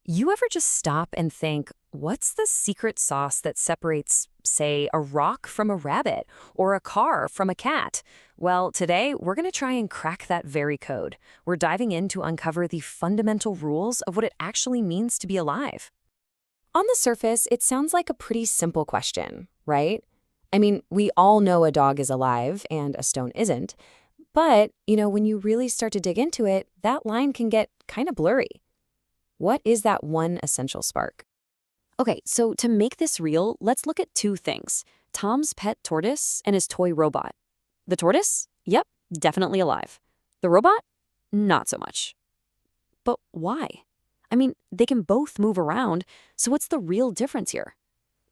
You ever just stop and think, what's the secret sauce that separates, say, a rock from a rabbit or a car from a cat? Well, today we're going to try and crack that very code. We're diving in to uncover the fundamental rules of what it actually means to be alive. On the surface, it sounds like a pretty simple question, right? I mean, we all know a dog is alive and a stone isn't. But, when you really start to dig into it, that line can get kind of blurry. What is that one essential spark? Okay, so to make this real, let's look at two things. Tom's pet tortoise and his toy robot. The tortoise? Yep, definitely alive. The robot? Not so much. But why? I mean, they can both move around, so what's the real difference here?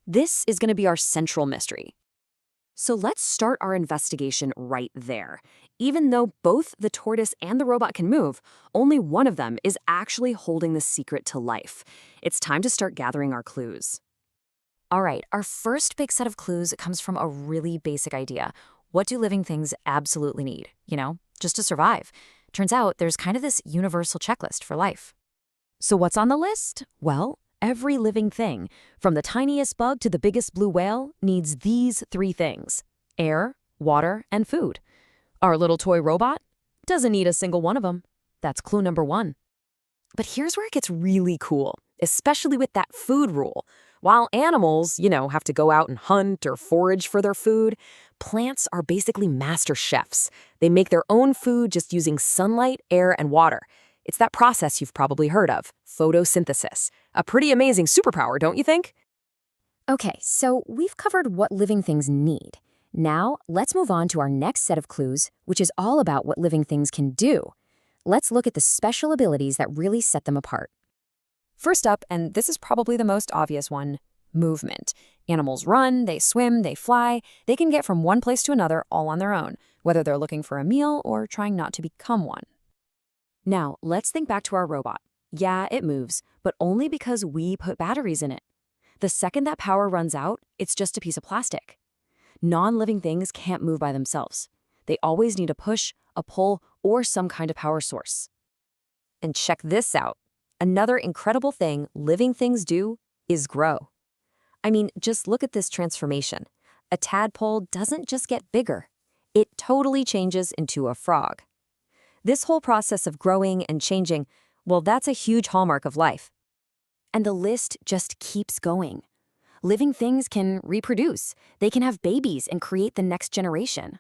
This is going to be our central mystery. So let's start our investigation right there. Even though both the tortoise and the robot can move, only one of them is actually holding the secret to life. It's time to start gathering our clues. All right, our first big set of clues comes from a really basic idea. What do living things absolutely need, just to survive? Turns out there's kind of this universal checklist for life. So what's on the list? Well, every living thing, from the tiniest bug to the biggest blue whale, needs these three things: air, water, and food. Our little toy robot doesn't need a single one of them. That's clue number one. But here's where it gets really cool, especially with that food rule. While animals, have to go out and hunt or forage for their food, plants are basically master chefs. They make their own food just using sunlight, air, and water. It's that process you've probably heard of, photosynthesis. A pretty amazing superpower, don't you think? Okay, so we've covered what living things need. Now, let's move on to our next set of clues, which is all about what living things can do. Let's look at the special abilities that really set them apart. First up, and this is probably the most obvious one, movement. Animals run, they swim, they fly. They can get from one place to another all on their own, whether they're looking for a meal or trying not to become one. Now, let's think back to our robot. Yeah, it moves, but only because we put batteries in it. The second that power runs out, it's just a piece of plastic. Non-living things can't move by themselves. They always need a push, a pull, or some kind of power source. And check this out. Another incredible thing living things do is grow. I mean, just look at this transformation. A tadpole doesn't just get bigger. It totally changes into a frog. This whole process of growing and changing, well, that's a huge hallmark of life. And the list just keeps going. Living things can reproduce. They can have babies and create the next generation.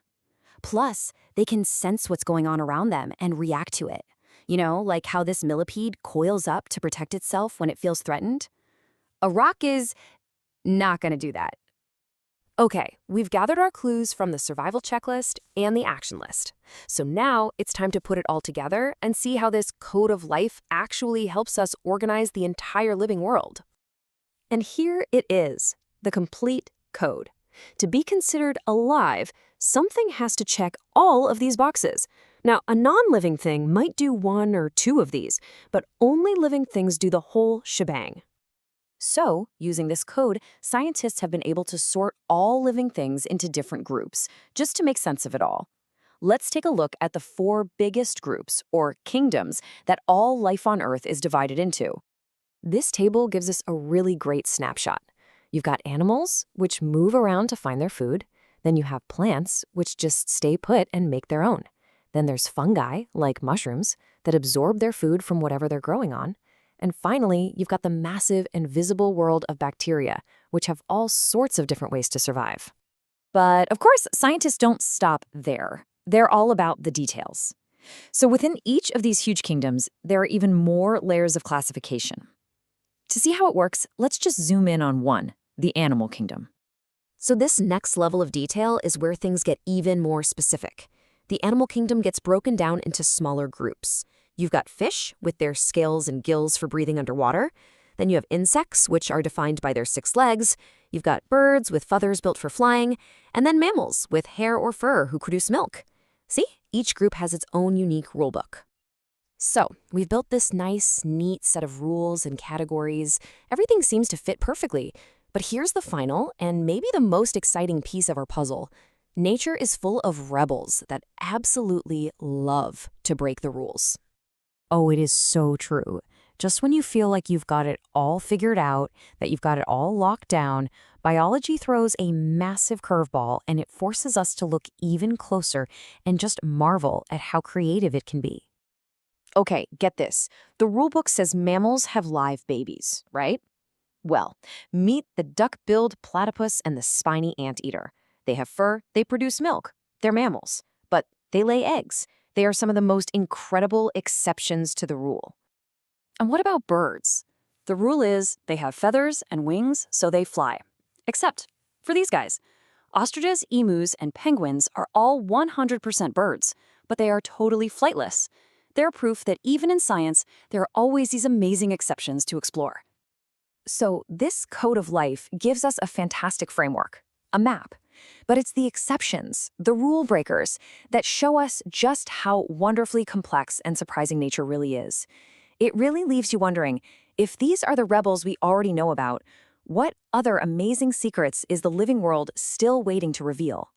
Plus, they can sense what's going on around them and react to it. Like how this millipede coils up to protect itself when it feels threatened. A rock is not going to do that. Okay, we've gathered our clues from the survival checklist and the action list. So now it's time to put it all together and see how this code of life actually helps us organize the entire living world. And here it is, the complete code. To be considered alive, something has to check all of these boxes. Now, a non-living thing might do one or two of these, but only living things do the whole shebang. So, using this code, scientists have been able to sort all living things into different groups, just to make sense of it all. Let's take a look at the four biggest groups, or kingdoms, that all life on Earth is divided into. This table gives us a really great snapshot. You've got animals, which move around to find their food. Then you have plants, which just stay put and make their own. Then there's fungi, like mushrooms, that absorb their food from whatever they're growing on. And finally, you've got the massive invisible world of bacteria, which have all sorts of different ways to survive. But of course, scientists don't stop there. They're all about the details. So within each of these huge kingdoms, there are even more layers of classification. To see how it works, let's just zoom in on one, the animal kingdom. So this next level of detail is where things get even more specific. The animal kingdom gets broken down into smaller groups. You've got fish, with their scales and gills for breathing underwater. Then you have insects, which are defined by their 6 legs. You've got birds with feathers built for flying. And then mammals, with hair or fur, who produce milk. See? Each group has its own unique rulebook. So, we've built this nice, neat set of rules and categories. Everything seems to fit perfectly. But here's the final, and maybe the most exciting piece of our puzzle. Nature is full of rebels that absolutely love to break the rules. Oh, it is so true. Just when you feel like you've got it all figured out, that you've got it all locked down, biology throws a massive curveball and it forces us to look even closer and just marvel at how creative it can be. Okay, get this. The rulebook says mammals have live babies, right? Well, meet the duck-billed platypus and the spiny anteater. They have fur, they produce milk. They're mammals, but they lay eggs. They are some of the most incredible exceptions to the rule. And what about birds? The rule is they have feathers and wings, so they fly. Except for these guys. Ostriches, emus, and penguins are all 100% birds, but they are totally flightless. They're proof that even in science, there are always these amazing exceptions to explore. So this code of life gives us a fantastic framework, a map. But it's the exceptions, the rule breakers, that show us just how wonderfully complex and surprising nature really is. It really leaves you wondering, if these are the rebels we already know about, what other amazing secrets is the living world still waiting to reveal?